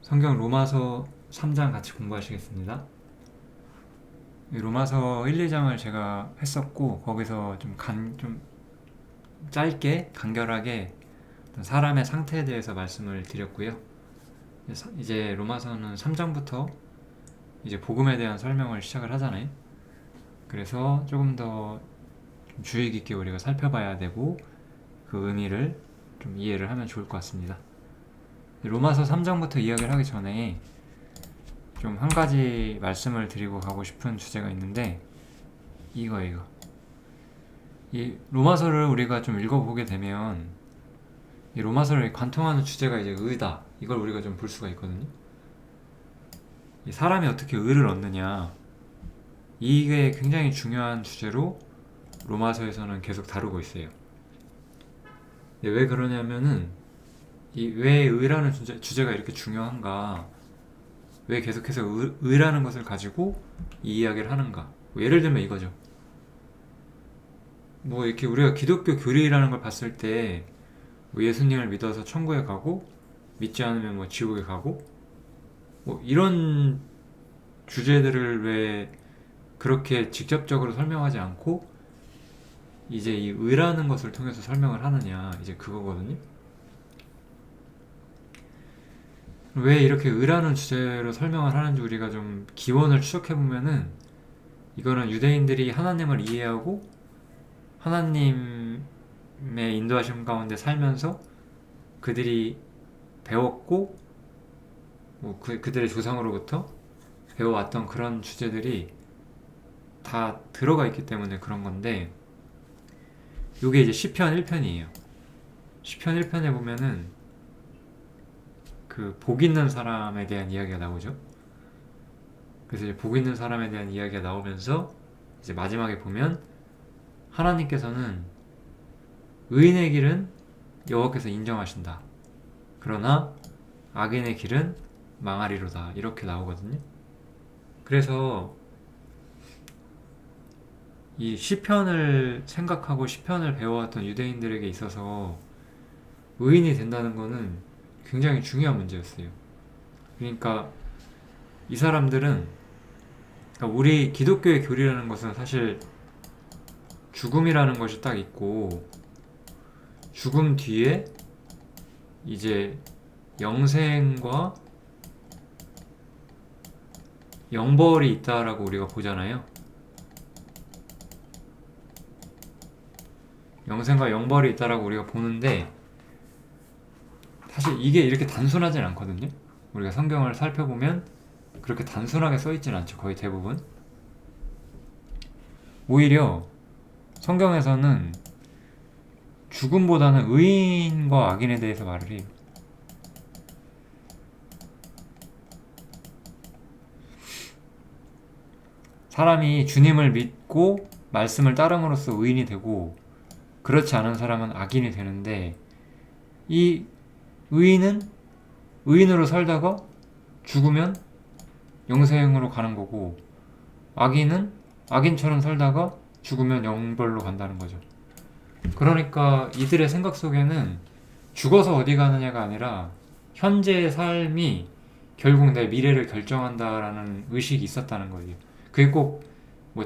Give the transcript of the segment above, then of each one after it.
성경 로마서 3장 같이 공부하시겠습니다. 로마서 1, 2장을 제가 했었고 거기서 좀 짧게 간결하게 사람의 상태에 대해서 말씀을 드렸고요. 이제 로마서는 3장부터 이제 복음에 대한 설명을 시작을 하잖아요. 그래서 조금 더 주의 깊게 우리가 살펴봐야 되고 그 의미를 좀 이해를 하면 좋을 것 같습니다. 로마서 3장부터 이야기를 하기 전에 좀 한 가지 말씀을 드리고 가고 싶은 주제가 있는데 이거 이 로마서를 우리가 좀 읽어보게 되면 이 로마서를 관통하는 주제가 이제 의다, 이걸 우리가 좀 볼 수가 있거든요. 이 사람이 어떻게 의를 얻느냐, 이게 굉장히 중요한 주제로 로마서에서는 계속 다루고 있어요. 왜 그러냐면은 왜 의라는 주제가 이렇게 중요한가, 왜 계속해서 의라는 것을 가지고 이 이야기를 하는가. 예를 들면 이거죠. 이렇게 우리가 기독교 교리라는 걸 봤을 때 예수님을 믿어서 천국에 가고 믿지 않으면 지옥에 가고 이런 주제들을 왜 그렇게 직접적으로 설명하지 않고 이제 이 의라는 것을 통해서 설명을 하느냐, 이제 그거거든요. 왜 이렇게 의라는 주제로 설명을 하는지 우리가 좀 기원을 추적해보면은 이거는 유대인들이 하나님을 이해하고 하나님의 인도하심 가운데 살면서 그들이 배웠고 그들의 조상으로부터 배워왔던 그런 주제들이 다 들어가 있기 때문에 그런 건데, 이게 이제 시편 1편이에요. 시편 1편에 보면은 그 복 있는 사람에 대한 이야기가 나오죠. 그래서 이제 복 있는 사람에 대한 이야기가 나오면서 이제 마지막에 보면 하나님께서는 의인의 길은 여호와께서 인정하신다, 그러나 악인의 길은 망하리로다, 이렇게 나오거든요. 그래서 이 시편을 생각하고 시편을 배워왔던 유대인들에게 있어서 의인이 된다는 거는 굉장히 중요한 문제였어요. 그러니까 이 사람들은, 그러니까 우리 기독교의 교리라는 것은 사실 죽음이라는 것이 딱 있고 죽음 뒤에 이제 영생과 영벌이 있다라고 우리가 보잖아요. 영생과 영벌이 있다라고 우리가 보는데 사실 이게 이렇게 단순하진 않거든요. 우리가 성경을 살펴보면 그렇게 단순하게 써있진 않죠. 거의 대부분. 오히려 성경에서는 죽음보다는 의인과 악인에 대해서 말을 해요. 사람이 주님을 믿고 말씀을 따름으로써 의인이 되고 그렇지 않은 사람은 악인이 되는데, 이 의인은 의인으로 살다가 죽으면 영생으로 가는 거고, 악인은 악인처럼 살다가 죽으면 영벌로 간다는 거죠. 그러니까 이들의 생각 속에는 죽어서 어디 가느냐가 아니라 현재의 삶이 결국 내 미래를 결정한다라는 의식이 있었다는 거예요. 그게 꼭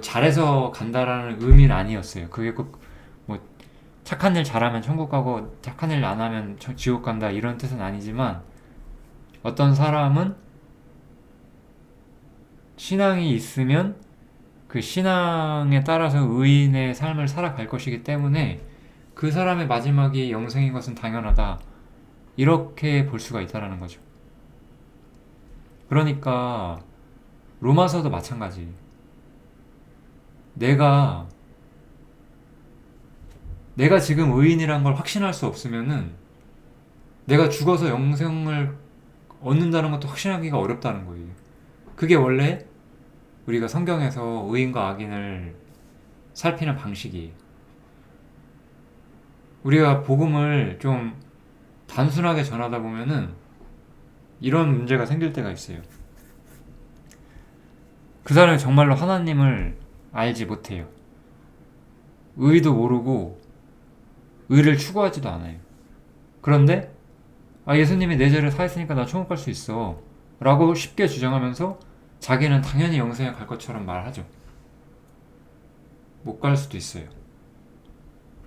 잘해서 간다라는 의미는 아니었어요. 그게 꼭 착한 일 잘하면 천국 가고 착한 일 안 하면 지옥 간다, 이런 뜻은 아니지만, 어떤 사람은 신앙이 있으면 그 신앙에 따라서 의인의 삶을 살아갈 것이기 때문에 그 사람의 마지막이 영생인 것은 당연하다, 이렇게 볼 수가 있다는 거죠. 그러니까 로마서도 마찬가지. 내가 지금 의인이란 걸 확신할 수 없으면은 내가 죽어서 영생을 얻는다는 것도 확신하기가 어렵다는 거예요. 그게 원래 우리가 성경에서 의인과 악인을 살피는 방식이에요. 우리가 복음을 좀 단순하게 전하다 보면은 이런 문제가 생길 때가 있어요. 그 사람이 정말로 하나님을 알지 못해요. 의도 모르고 의를 추구하지도 않아요. 그런데 예수님이 내 죄를 사했으니까 나 천국 갈 수 있어, 라고 쉽게 주장하면서 자기는 당연히 영생에 갈 것처럼 말하죠. 못 갈 수도 있어요.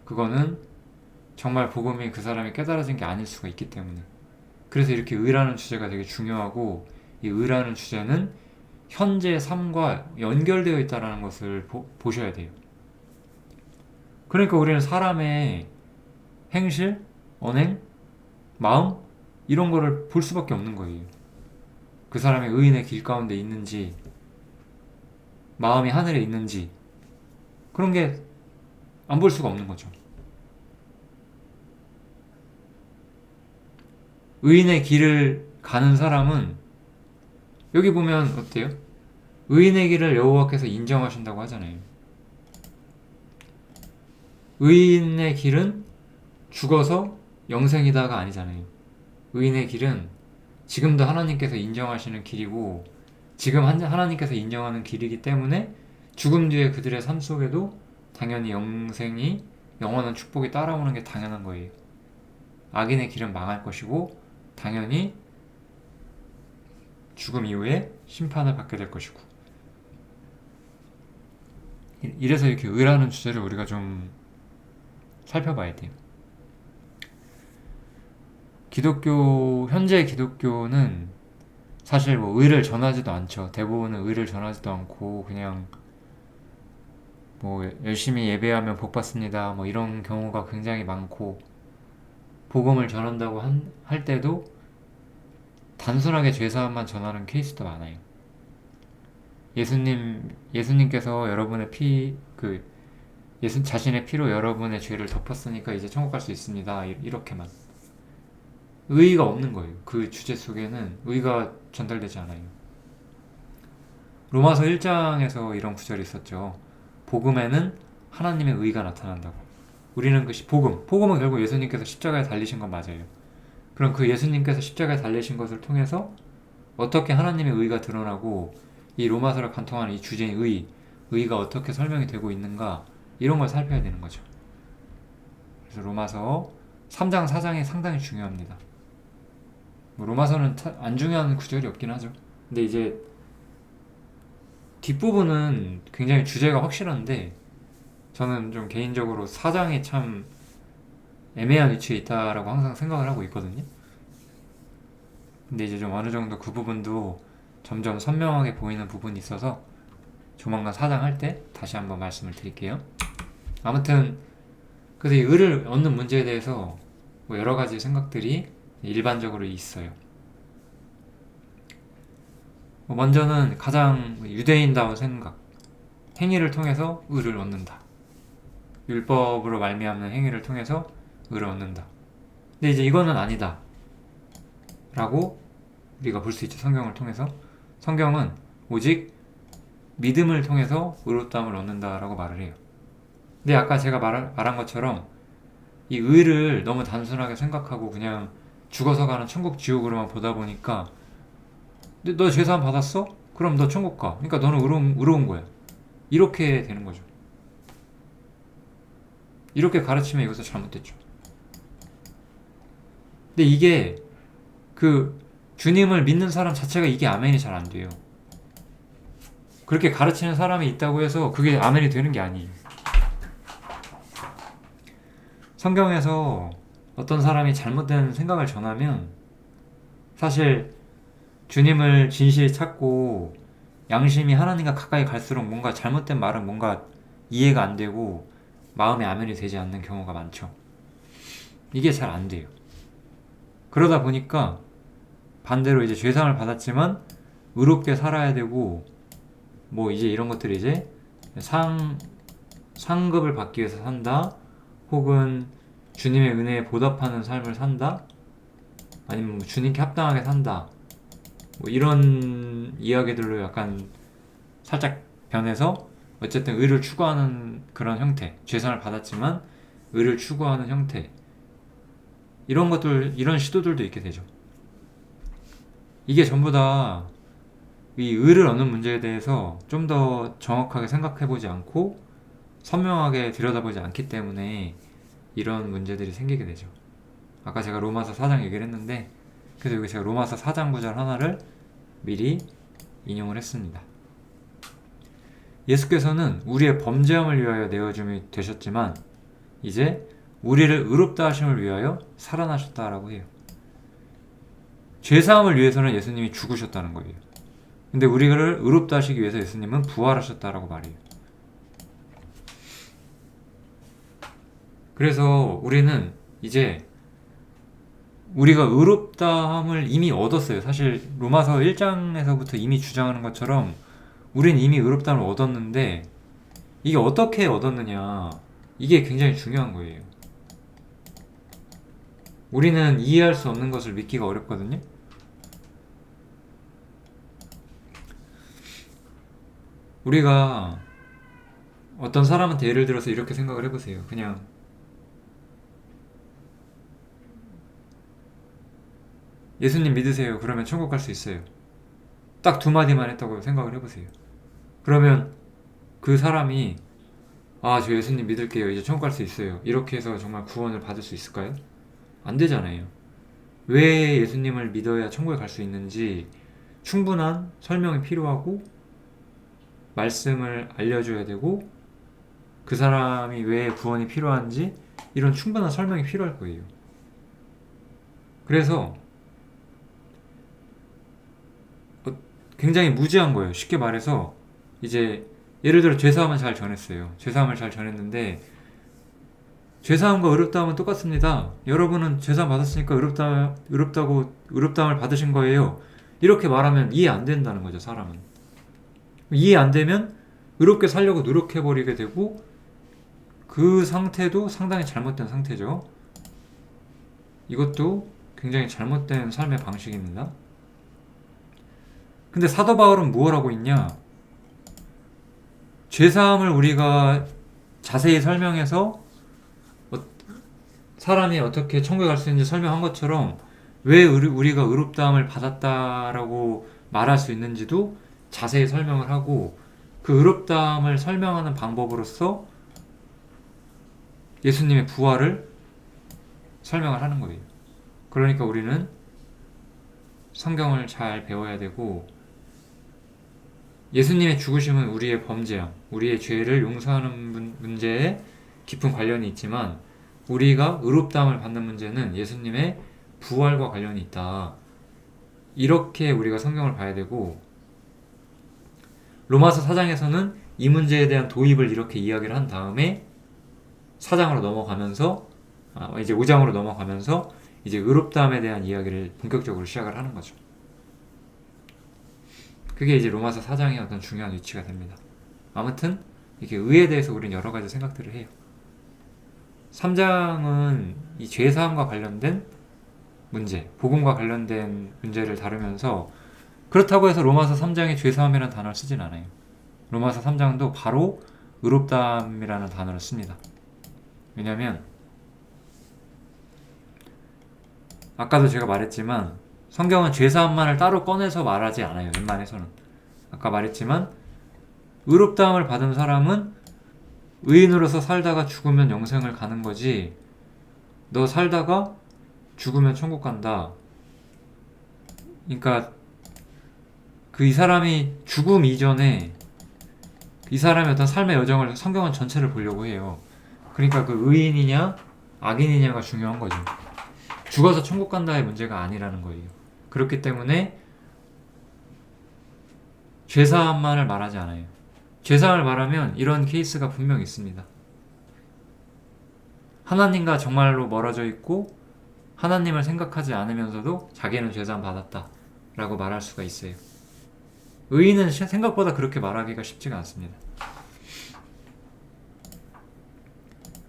그거는 정말 복음이 그 사람이 깨달아진 게 아닐 수가 있기 때문에. 그래서 이렇게 의라는 주제가 되게 중요하고, 이 의라는 주제는 현재 삶과 연결되어 있다는 것을 보셔야 돼요. 그러니까 우리는 사람의 행실, 언행, 마음 이런 거를 볼 수밖에 없는 거예요. 그 사람의 의인의 길 가운데 있는지, 마음이 하늘에 있는지, 그런 게 안 볼 수가 없는 거죠. 의인의 길을 가는 사람은, 여기 보면 어때요? 의인의 길을 여호와께서 인정하신다고 하잖아요. 의인의 길은 죽어서 영생이다가 아니잖아요. 의인의 길은 지금도 하나님께서 인정하시는 길이고, 지금 하나님께서 인정하는 길이기 때문에 죽음 뒤에 그들의 삶 속에도 당연히 영생이, 영원한 축복이 따라오는 게 당연한 거예요. 악인의 길은 망할 것이고 당연히 죽음 이후에 심판을 받게 될 것이고. 이래서 이렇게 의라는 주제를 우리가 좀 살펴봐야 돼요. 현재 기독교는 사실 뭐 의를 전하지도 않죠. 대부분은 의를 전하지도 않고 그냥 뭐 열심히 예배하면 복 받습니다, 뭐 이런 경우가 굉장히 많고, 복음을 전한다고 할 때도 단순하게 죄사함만 전하는 케이스도 많아요. 예수님께서 여러분의 자신의 피로 여러분의 죄를 덮었으니까 이제 천국 갈 수 있습니다, 이렇게만. 의의가 없는 거예요. 그 주제 속에는 의의가 전달되지 않아요. 로마서 1장에서 이런 구절이 있었죠. 복음에는 하나님의 의의가 나타난다고. 우리는 복음은 결국 예수님께서 십자가에 달리신 건 맞아요. 그럼 그 예수님께서 십자가에 달리신 것을 통해서 어떻게 하나님의 의의가 드러나고, 이 로마서를 관통하는 이 주제인 의의가 어떻게 설명이 되고 있는가, 이런 걸 살펴야 되는 거죠. 그래서 로마서 3장, 4장이 상당히 중요합니다. 뭐 로마서는 안 중요한 구절이 없긴 하죠. 근데 이제 뒷부분은 굉장히 주제가 확실한데, 저는 좀 개인적으로 4장이 참 애매한 위치에 있다라고 항상 생각을 하고 있거든요. 근데 이제 좀 어느 정도 그 부분도 점점 선명하게 보이는 부분이 있어서 조만간 4장 할 때 다시 한번 말씀을 드릴게요. 아무튼 그래서 이 의를 얻는 문제에 대해서 뭐 여러 가지 생각들이 일반적으로 있어요. 먼저는 가장 유대인다운 생각, 행위를 통해서 의를 얻는다. 율법으로 말미암는 행위를 통해서 의를 얻는다. 근데 이제 이거는 아니다 라고 우리가 볼 수 있죠. 성경을 통해서. 성경은 오직 믿음을 통해서 의롭다함을 얻는다 라고 말을 해요. 근데 아까 제가 말한 것처럼 이 의를 너무 단순하게 생각하고 그냥 죽어서 가는 천국 지옥으로만 보다 보니까, 근데 너 죄사함 받았어? 그럼 너 천국 가. 그러니까 너는 의로운 거야. 이렇게 되는 거죠. 이렇게 가르치면 이것도 잘못됐죠. 근데 이게 주님을 믿는 사람 자체가 이게 아멘이 잘 안 돼요. 그렇게 가르치는 사람이 있다고 해서 그게 아멘이 되는 게 아니에요. 성경에서 어떤 사람이 잘못된 생각을 전하면 사실 주님을 진실히 찾고 양심이 하나님과 가까이 갈수록 뭔가 잘못된 말은 뭔가 이해가 안 되고 마음에 아멘이 되지 않는 경우가 많죠. 이게 잘 안 돼요. 그러다 보니까 반대로 이제 죄상을 받았지만 의롭게 살아야 되고, 뭐 이제 이런 것들이 이제 상급을 받기 위해서 산다, 혹은 주님의 은혜에 보답하는 삶을 산다, 아니면 뭐 주님께 합당하게 산다, 뭐 이런 이야기들로 약간 살짝 변해서 어쨌든 의를 추구하는 그런 형태, 죄상을 받았지만 의를 추구하는 형태, 이런 시도들도 있게 되죠. 이게 전부 다 이 의를 얻는 문제에 대해서 좀 더 정확하게 생각해보지 않고 선명하게 들여다보지 않기 때문에 이런 문제들이 생기게 되죠. 아까 제가 로마서 4장 얘기를 했는데, 그래서 여기 제가 로마서 4장 구절 하나를 미리 인용을 했습니다. 예수께서는 우리의 범죄함을 위하여 내어줌이 되셨지만 이제 우리를 의롭다 하심을 위하여 살아나셨다라고 해요. 죄사함을 위해서는 예수님이 죽으셨다는 거예요. 근데 우리를 의롭다 하시기 위해서 예수님은 부활하셨다라고 말해요. 그래서 우리는 이제 우리가 의롭다함을 이미 얻었어요. 사실 로마서 1장에서부터 이미 주장하는 것처럼 우리는 이미 의롭다함을 얻었는데 이게 어떻게 얻었느냐, 이게 굉장히 중요한 거예요. 우리는 이해할 수 없는 것을 믿기가 어렵거든요. 우리가 어떤 사람한테 예를 들어서 이렇게 생각을 해보세요. 그냥 예수님 믿으세요. 그러면 천국 갈 수 있어요. 딱 두 마디만 했다고 생각을 해보세요. 그러면 그 사람이 저 예수님 믿을게요. 이제 천국 갈 수 있어요. 이렇게 해서 정말 구원을 받을 수 있을까요? 안 되잖아요. 왜 예수님을 믿어야 천국에 갈 수 있는지 충분한 설명이 필요하고 말씀을 알려줘야 되고 그 사람이 왜 구원이 필요한지 이런 충분한 설명이 필요할 거예요. 그래서 굉장히 무지한 거예요. 쉽게 말해서 이제 예를 들어 죄사함을 잘 전했어요. 죄사함을 잘 전했는데 죄사함과 의롭다함은 똑같습니다. 여러분은 죄사함 받았으니까 의롭다함을 받으신 거예요. 이렇게 말하면 이해 안 된다는 거죠, 사람은. 이해 안 되면 의롭게 살려고 노력해버리게 되고 그 상태도 상당히 잘못된 상태죠. 이것도 굉장히 잘못된 삶의 방식입니다. 근데 사도 바울은 뭘 하고 있냐? 죄사함을 우리가 자세히 설명해서 사람이 어떻게 천국에 갈 수 있는지 설명한 것처럼 왜 우리가 의롭다함을 받았다라고 말할 수 있는지도 자세히 설명을 하고 그 의롭다함을 설명하는 방법으로서 예수님의 부활을 설명을 하는 거예요. 그러니까 우리는 성경을 잘 배워야 되고 예수님의 죽으심은 우리의 범죄함, 우리의 죄를 용서하는 문제에 깊은 관련이 있지만 우리가 의롭다함을 받는 문제는 예수님의 부활과 관련이 있다. 이렇게 우리가 성경을 봐야 되고 로마서 4장에서는 이 문제에 대한 도입을 이렇게 이야기를 한 다음에 4장으로 넘어가면서 이제 5장으로 넘어가면서 이제 의롭다함에 대한 이야기를 본격적으로 시작을 하는 거죠. 그게 이제 로마서 4장의 어떤 중요한 위치가 됩니다. 아무튼 이렇게 의에 대해서 우리는 여러 가지 생각들을 해요. 3장은 이 죄사함과 관련된 문제, 복음과 관련된 문제를 다루면서 그렇다고 해서 로마서 3장에 죄사함이라는 단어를 쓰진 않아요. 로마서 3장도 바로 의롭다함이라는 단어를 씁니다. 왜냐하면 아까도 제가 말했지만 성경은 죄사함만을 따로 꺼내서 말하지 않아요. 웬만해서는. 아까 말했지만 의롭다함을 받은 사람은 의인으로서 살다가 죽으면 영생을 가는 거지 너 살다가 죽으면 천국 간다. 그러니까 이 사람이 죽음 이전에 이 사람의 어떤 삶의 여정을 성경은 전체를 보려고 해요. 그러니까 그 의인이냐 악인이냐가 중요한 거죠. 죽어서 천국 간다의 문제가 아니라는 거예요. 그렇기 때문에 죄사함만을 말하지 않아요. 죄사함을 말하면 이런 케이스가 분명 있습니다. 하나님과 정말로 멀어져 있고 하나님을 생각하지 않으면서도 자기는 죄사함 받았다 라고 말할 수가 있어요. 의인은 생각보다 그렇게 말하기가 쉽지가 않습니다.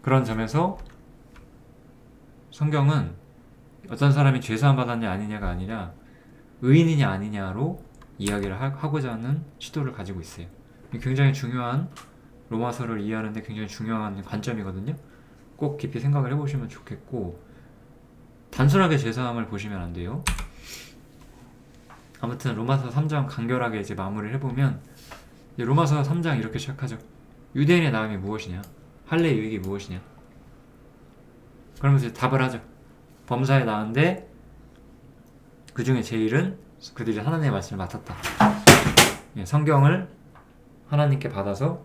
그런 점에서 성경은 어떤 사람이 죄사함 받았냐 아니냐가 아니라 의인이냐 아니냐로 이야기를 하고자 하는 시도를 가지고 있어요. 굉장히 중요한 로마서를 이해하는데 굉장히 중요한 관점이거든요. 꼭 깊이 생각을 해보시면 좋겠고 단순하게 죄사함을 보시면 안 돼요. 아무튼 로마서 3장 간결하게 이제 마무리를 해보면 이제 로마서 3장 이렇게 시작하죠. 유대인의 나음이 무엇이냐? 할례의 유익이 무엇이냐? 그러면서 답을 하죠. 범사에 나은데 그 중에 제일은 그들이 하나님의 말씀을 맡았다. 예, 성경을 하나님께 받아서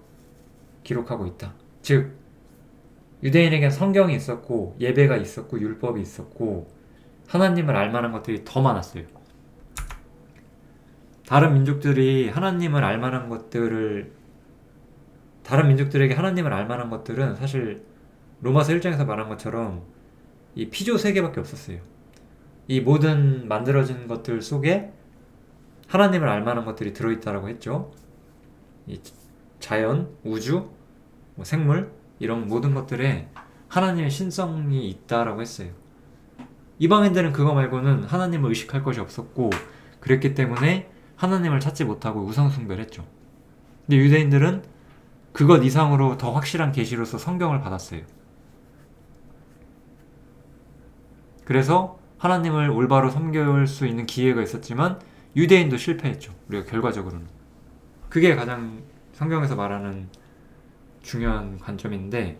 기록하고 있다. 즉 유대인에겐 성경이 있었고 예배가 있었고 율법이 있었고 하나님을 알만한 것들이 더 많았어요. 다른 민족들이 하나님을 알만한 것들을 다른 민족들에게 하나님을 알만한 것들은 사실 로마서 1장에서 말한 것처럼 이 피조 세계밖에 없었어요. 이 모든 만들어진 것들 속에 하나님을 알만한 것들이 들어있다라고 했죠. 이 자연, 우주, 생물 이런 모든 것들에 하나님의 신성이 있다라고 했어요. 이방인들은 그거 말고는 하나님을 의식할 것이 없었고 그랬기 때문에 하나님을 찾지 못하고 우상숭배를 했죠. 근데 유대인들은 그것 이상으로 더 확실한 계시로서 성경을 받았어요. 그래서 하나님을 올바로 섬길 수 있는 기회가 있었지만 유대인도 실패했죠. 우리가 결과적으로는. 그게 가장 성경에서 말하는 중요한 관점인데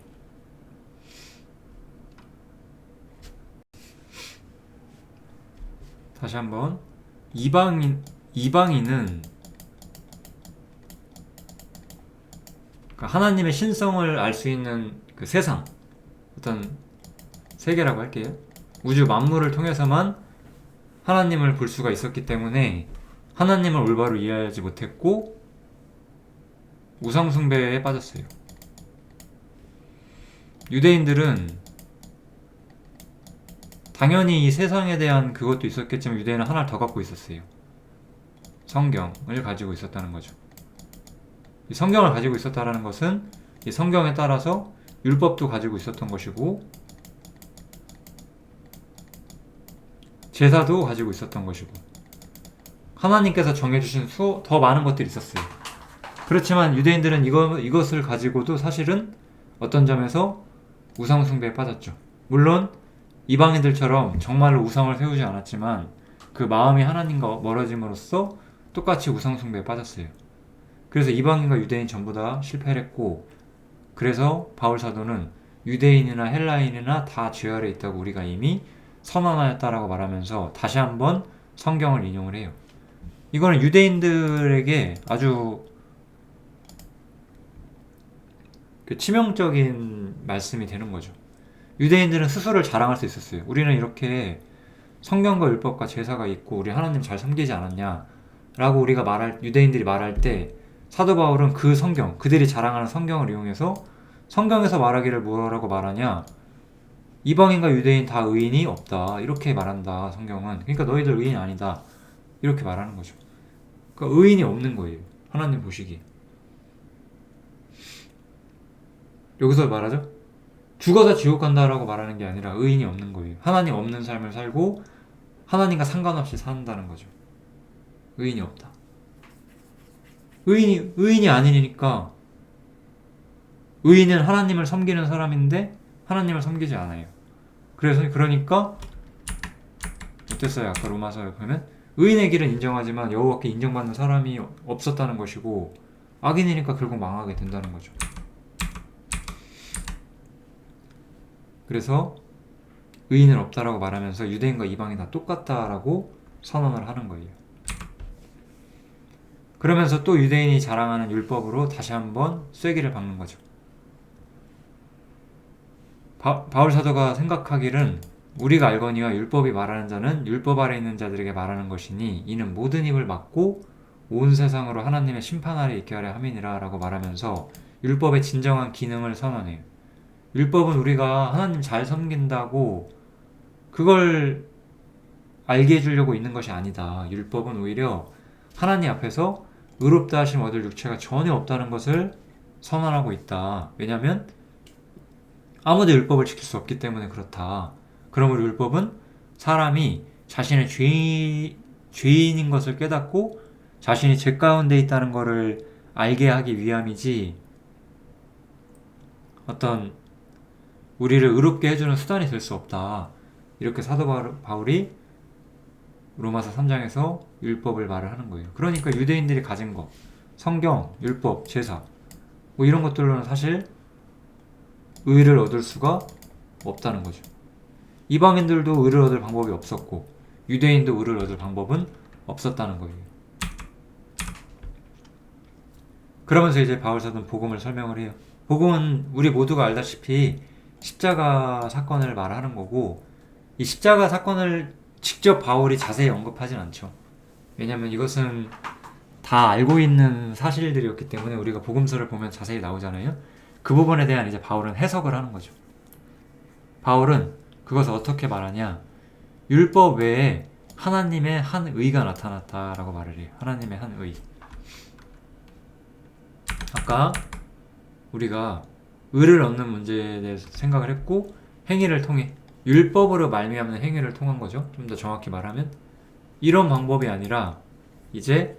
다시 한번 이방인은 하나님의 신성을 알 수 있는 그 세상 어떤 세계라고 할게요. 우주 만물을 통해서만 하나님을 볼 수가 있었기 때문에 하나님을 올바로 이해하지 못했고 우상숭배에 빠졌어요. 유대인들은 당연히 이 세상에 대한 그것도 있었겠지만 유대인은 하나를 더 갖고 있었어요. 성경을 가지고 있었다는 거죠. 이 성경을 가지고 있었다는 것은 이 성경에 따라서 율법도 가지고 있었던 것이고 제사도 가지고 있었던 것이고 하나님께서 정해주신 더 많은 것들이 있었어요. 그렇지만 유대인들은 이것을 가지고도 사실은 어떤 점에서 우상숭배에 빠졌죠. 물론 이방인들처럼 정말로 우상을 세우지 않았지만 그 마음이 하나님과 멀어짐으로써 똑같이 우상숭배에 빠졌어요. 그래서 이방인과 유대인 전부 다 실패를 했고 그래서 바울 사도는 유대인이나 헬라인이나 다 죄 아래 있다고 우리가 이미 선언하였다라고 말하면서 다시 한번 성경을 인용을 해요. 이거는 유대인들에게 아주 치명적인 말씀이 되는 거죠. 유대인들은 스스로를 자랑할 수 있었어요. 우리는 이렇게 성경과 율법과 제사가 있고 우리 하나님 잘 섬기지 않았냐 라고 유대인들이 말할 때 사도 바울은 그 성경, 그들이 자랑하는 성경을 이용해서 성경에서 말하기를 뭐라고 말하냐, 이방인과 유대인 다 의인이 없다 이렇게 말한다 성경은. 그러니까 너희들 의인 아니다 이렇게 말하는 거죠. 그러니까 의인이 없는 거예요 하나님 보시기에. 여기서 말하죠, 죽어서 지옥 간다라고 말하는 게 아니라 의인이 없는 거예요. 하나님 없는 삶을 살고 하나님과 상관없이 산다는 거죠. 의인이 없다. 의인이 아니니까 의인은 하나님을 섬기는 사람인데 하나님을 섬기지 않아요. 그러니까 어땠어요? 아까 로마서에 보면 의인의 길은 인정하지만 여호와께 인정받는 사람이 없었다는 것이고 악인이니까 결국 망하게 된다는 거죠. 그래서 의인은 없다라고 말하면서 유대인과 이방이 다 똑같다라고 선언을 하는 거예요. 그러면서 또 유대인이 자랑하는 율법으로 다시 한번 쐐기를 박는 거죠. 바울 사도가 생각하기는 우리가 알거니와 율법이 말하는 자는 율법 아래 있는 자들에게 말하는 것이니 이는 모든 입을 막고 온 세상으로 하나님의 심판 아래 있게 하려 함이니라 라고 말하면서 율법의 진정한 기능을 선언해요. 율법은 우리가 하나님 잘 섬긴다고 그걸 알게 해주려고 있는 것이 아니다. 율법은 오히려 하나님 앞에서 의롭다 하심 얻을 육체가 전혀 없다는 것을 선언하고 있다. 왜냐하면 아무도 율법을 지킬 수 없기 때문에 그렇다. 그러므로 율법은 사람이 자신의 죄인인 것을 깨닫고 자신이 죄 가운데 있다는 것을 알게 하기 위함이지 어떤 우리를 의롭게 해주는 수단이 될 수 없다. 이렇게 사도 바울이 로마서 3장에서 율법을 말을 하는 거예요. 그러니까 유대인들이 가진 것, 성경, 율법, 제사 뭐 이런 것들로는 사실 의를 얻을 수가 없다는 거죠. 이방인들도 의를 얻을 방법이 없었고 유대인도 의를 얻을 방법은 없었다는 거예요. 그러면서 이제 바울사도는 복음을 설명을 해요. 복음은 우리 모두가 알다시피 십자가 사건을 말하는 거고, 이 십자가 사건을 직접 바울이 자세히 언급하진 않죠. 왜냐하면 이것은 다 알고 있는 사실들이었기 때문에 우리가 복음서를 보면 자세히 나오잖아요. 그 부분에 대한 이제 바울은 해석을 하는 거죠. 바울은 그것을 어떻게 말하냐, 율법 외에 하나님의 한 의가 나타났다라고 말을 해요. 하나님의 한 의. 아까 우리가 의를 얻는 문제에 대해서 생각을 했고, 행위를 통해, 율법으로 말미암는 행위를 통한 거죠. 좀 더 정확히 말하면 이런 방법이 아니라, 이제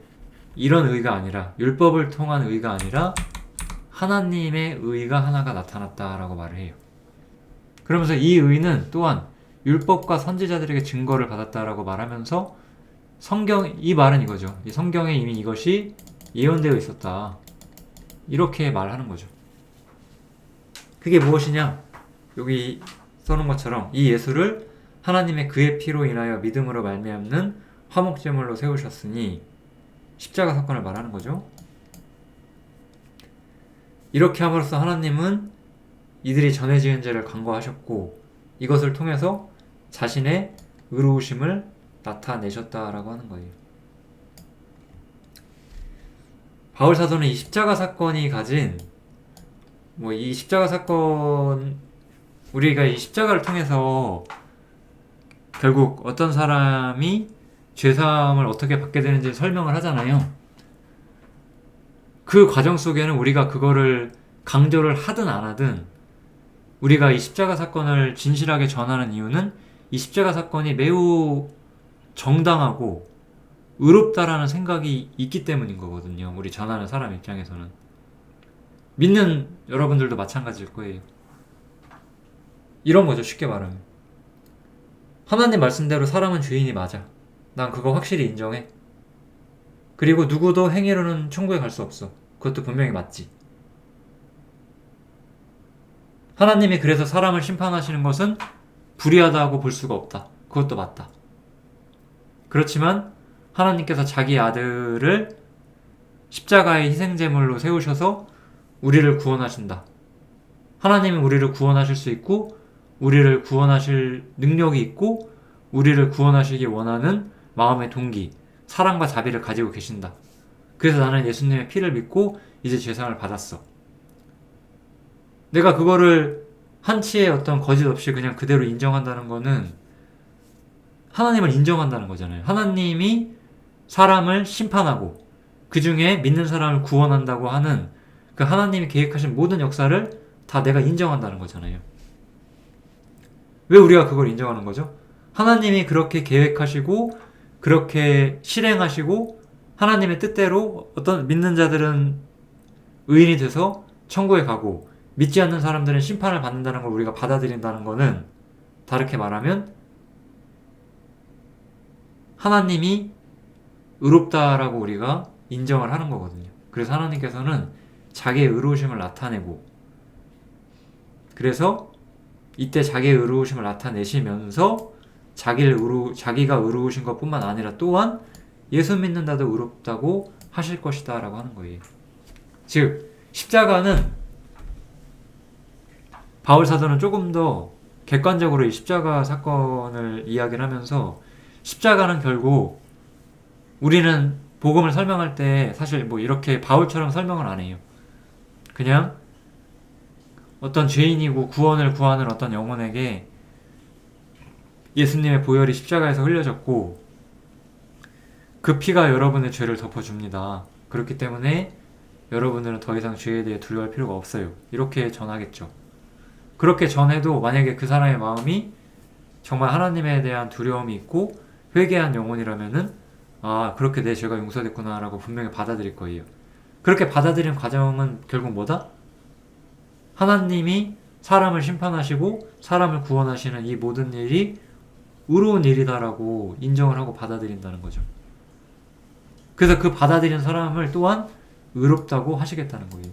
이런 의가 아니라, 율법을 통한 의가 아니라 하나님의 의가 하나가 나타났다라고 말을 해요. 그러면서 이 의는 또한 율법과 선지자들에게 증거를 받았다라고 말하면서, 이 말은 이거죠. 이 성경에 이미 이것이 예언되어 있었다, 이렇게 말하는 거죠. 그게 무엇이냐? 여기 써놓은 것처럼 이 예수를 하나님의 그의 피로 인하여 믿음으로 말미암는 화목제물로 세우셨으니, 십자가 사건을 말하는 거죠. 이렇게 함으로써 하나님은 이들이 전에 지은 죄를 간과하셨고, 이것을 통해서 자신의 의로우심을 나타내셨다라고 하는 거예요. 바울 사도는 이 십자가 사건이 가진, 이 십자가 사건, 우리가 이 십자가를 통해서 결국 어떤 사람이 죄사함을 어떻게 받게 되는지 설명을 하잖아요. 그 과정 속에는 우리가 그거를 강조를 하든 안 하든, 우리가 이 십자가 사건을 진실하게 전하는 이유는 이 십자가 사건이 매우 정당하고 의롭다라는 생각이 있기 때문인 거거든요. 우리 전하는 사람 입장에서는. 믿는 여러분들도 마찬가지일 거예요. 이런 거죠, 쉽게 말하면. 하나님 말씀대로 사람은 죄인이 맞아. 난 그거 확실히 인정해. 그리고 누구도 행위로는 천국에 갈 수 없어. 그것도 분명히 맞지. 하나님이 그래서 사람을 심판하시는 것은 불의하다고 볼 수가 없다. 그것도 맞다. 그렇지만 하나님께서 자기 아들을 십자가의 희생제물로 세우셔서 우리를 구원하신다. 하나님은 우리를 구원하실 수 있고, 우리를 구원하실 능력이 있고, 우리를 구원하시기 원하는 마음의 동기, 사랑과 자비를 가지고 계신다. 그래서 나는 예수님의 피를 믿고 이제 죄상을 받았어. 내가 그거를 한치의 어떤 거짓 없이 그냥 그대로 인정한다는 거는 하나님을 인정한다는 거잖아요. 하나님이 사람을 심판하고 그 중에 믿는 사람을 구원한다고 하는 그 하나님이 계획하신 모든 역사를 다 내가 인정한다는 거잖아요. 왜 우리가 그걸 인정하는 거죠? 하나님이 그렇게 계획하시고 그렇게 실행하시고 하나님의 뜻대로 어떤 믿는 자들은 의인이 돼서 천국에 가고 믿지 않는 사람들은 심판을 받는다는 걸 우리가 받아들인다는 거는, 다르게 말하면 하나님이 의롭다라고 우리가 인정을 하는 거거든요. 그래서 하나님께서는 자기의 의로우심을 나타내고, 그래서 이때 자기의 의로우심을 나타내시면서 자기가 의로우신 것뿐만 아니라 또한 예수 믿는 자도 의롭다고 하실 것이다 라고 하는 거예요. 즉 십자가는, 바울 사도는 조금 더 객관적으로 이 십자가 사건을 이야기를 하면서, 십자가는 결국 우리는 복음을 설명할 때 사실 이렇게 바울처럼 설명을 안 해요. 그냥 어떤 죄인이고 구원을 구하는 어떤 영혼에게 예수님의 보혈이 십자가에서 흘려졌고 그 피가 여러분의 죄를 덮어줍니다. 그렇기 때문에 여러분들은 더 이상 죄에 대해 두려워할 필요가 없어요. 이렇게 전하겠죠. 그렇게 전해도 만약에 그 사람의 마음이 정말 하나님에 대한 두려움이 있고 회개한 영혼이라면은, 아, 그렇게 내 죄가 용서됐구나 라고 분명히 받아들일 거예요. 그렇게 받아들이는 과정은 결국 뭐다? 하나님이 사람을 심판하시고 사람을 구원하시는 이 모든 일이 의로운 일이다라고 인정을 하고 받아들인다는 거죠. 그래서 그 받아들인 사람을 또한 의롭다고 하시겠다는 거예요.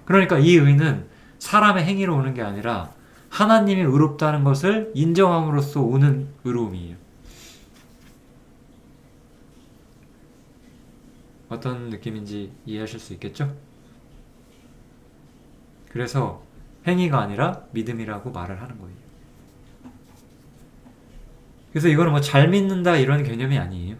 그러니까 이 의는 사람의 행위로 오는 게 아니라 하나님이 의롭다는 것을 인정함으로써 오는 의로움이에요. 어떤 느낌인지 이해하실 수 있겠죠? 그래서 행위가 아니라 믿음이라고 말을 하는 거예요. 그래서 이거는 뭐 잘 믿는다 이런 개념이 아니에요.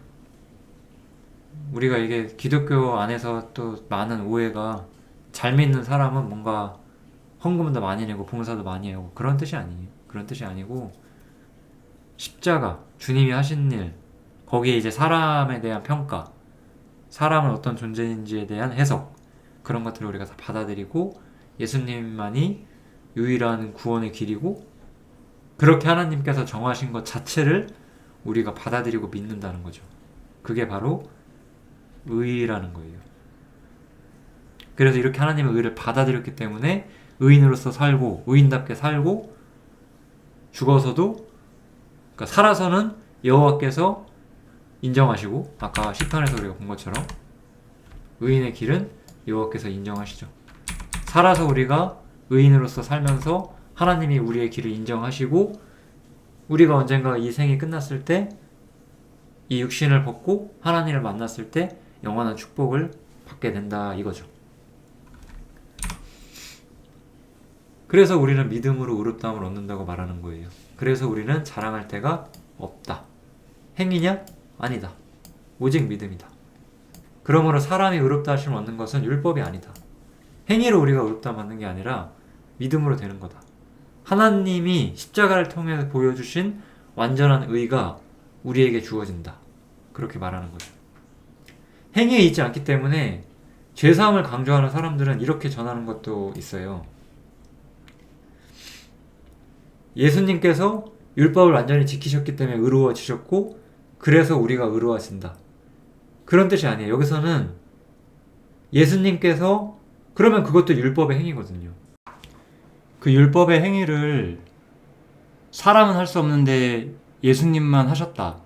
우리가 이게 기독교 안에서 또 많은 오해가 잘 믿는 사람은 뭔가 헌금도 많이 내고 봉사도 많이 하고 그런 뜻이 아니에요. 그런 뜻이 아니고 십자가, 주님이 하신 일, 거기에 이제 사람에 대한 평가, 사람은 어떤 존재인지에 대한 해석, 그런 것들을 우리가 다 받아들이고 예수님만이 유일한 구원의 길이고 그렇게 하나님께서 정하신 것 자체를 우리가 받아들이고 믿는다는 거죠. 그게 바로 의라는 거예요. 그래서 이렇게 하나님의 의를 받아들였기 때문에 의인으로서 살고 의인답게 살고 죽어서도 그러니까 살아서는 여호와께서 인정하시고 아까 시편에서 우리가 본 것처럼 의인의 길은 여호와께서 인정하시죠. 살아서 우리가 의인으로서 살면서 하나님이 우리의 길을 인정하시고 우리가 언젠가 이 생이 끝났을 때 이 육신을 벗고 하나님을 만났을 때 영원한 축복을 받게 된다 이거죠. 그래서 우리는 믿음으로 의롭다함을 얻는다고 말하는 거예요. 그래서 우리는 자랑할 데가 없다. 행위냐? 아니다. 오직 믿음이다. 그러므로 사람이 의롭다 하심을 얻는 것은 율법이 아니다. 행위로 우리가 의롭다 받는 게 아니라 믿음으로 되는 거다. 하나님이 십자가를 통해 보여주신 완전한 의가 우리에게 주어진다. 그렇게 말하는 거죠. 행위에 있지 않기 때문에 죄사함을 강조하는 사람들은 이렇게 전하는 것도 있어요. 예수님께서 율법을 완전히 지키셨기 때문에 의로워지셨고 그래서 우리가 의로워진다. 그런 뜻이 아니에요. 여기서는 예수님께서 그러면 그것도 율법의 행위거든요. 그 율법의 행위를 사람은 할 수 없는데 예수님만 하셨다.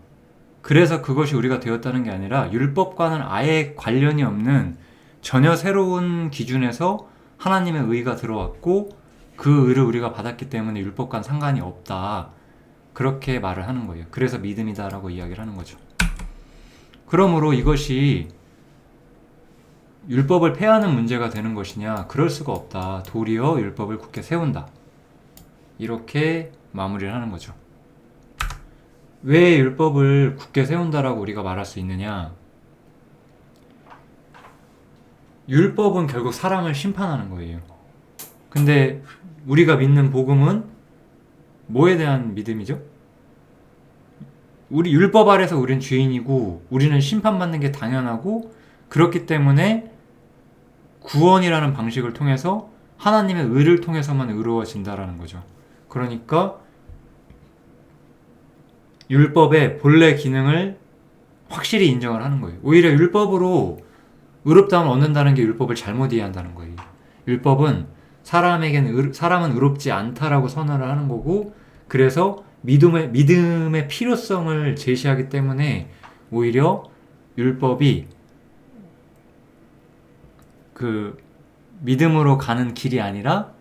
그래서 그것이 우리가 되었다는 게 아니라 율법과는 아예 관련이 없는 전혀 새로운 기준에서 하나님의 의가 들어왔고 그 의를 우리가 받았기 때문에 율법과는 상관이 없다. 그렇게 말을 하는 거예요. 그래서 믿음이다 라고 이야기를 하는 거죠. 그러므로 이것이 율법을 폐하는 문제가 되는 것이냐? 그럴 수가 없다. 도리어 율법을 굳게 세운다. 이렇게 마무리를 하는 거죠. 왜 율법을 굳게 세운다라고 우리가 말할 수 있느냐? 율법은 결국 사람을 심판하는 거예요. 근데 우리가 믿는 복음은 뭐에 대한 믿음이죠? 우리 율법 아래서 우리는 죄인이고 우리는 심판받는 게 당연하고 그렇기 때문에 구원이라는 방식을 통해서 하나님의 의를 통해서만 의로워진다라는 거죠. 그러니까 율법의 본래 기능을 확실히 인정을 하는 거예요. 오히려 율법으로 의롭다함을 얻는다는 게 율법을 잘못 이해한다는 거예요. 율법은 사람은 의롭지 않다라고 선언을 하는 거고 그래서 믿음의 필요성을 제시하기 때문에 오히려 율법이 그 믿음으로 가는 길이 아니라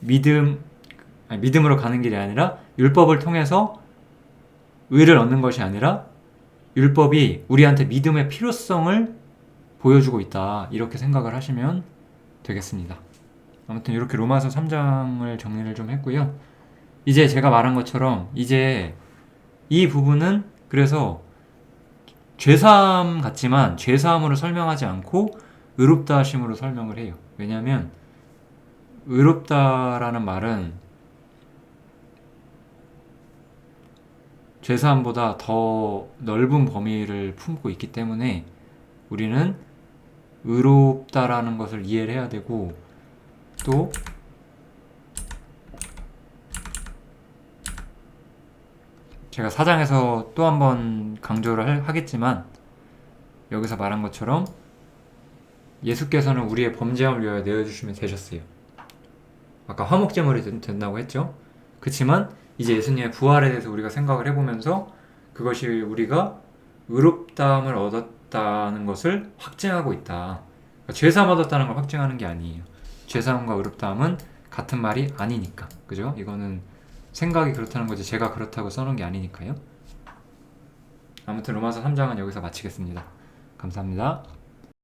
믿음으로 가는 길이 아니라 율법을 통해서 의를 얻는 것이 아니라 율법이 우리한테 믿음의 필요성을 보여주고 있다. 이렇게 생각을 하시면 되겠습니다. 아무튼 이렇게 로마서 3장을 정리를 좀 했고요. 이제 제가 말한 것처럼 이제 이 부분은 그래서 죄사함 같지만 죄사함으로 설명하지 않고 의롭다 하심으로 설명을 해요. 왜냐하면 의롭다라는 말은 죄사함보다 더 넓은 범위를 품고 있기 때문에 우리는 의롭다라는 것을 이해를 해야 되고 또 제가 4장에서 또 한 번 강조를 하겠지만 여기서 말한 것처럼 예수께서는 우리의 범죄함을 위하여 내어주시면 되셨어요. 아까 화목제물이 된다고 했죠. 그렇지만 이제 예수님의 부활에 대해서 우리가 생각을 해보면서 그것이 우리가 의롭다함을 얻었다는 것을 확증하고 있다. 그러니까 죄사함 얻었다는 걸 확증하는 게 아니에요. 죄사함과 의롭다함은 같은 말이 아니니까. 그죠? 이거는 생각이 그렇다는 거지 제가 그렇다고 써놓은 게 아니니까요. 아무튼 로마서 3장은 여기서 마치겠습니다. 감사합니다.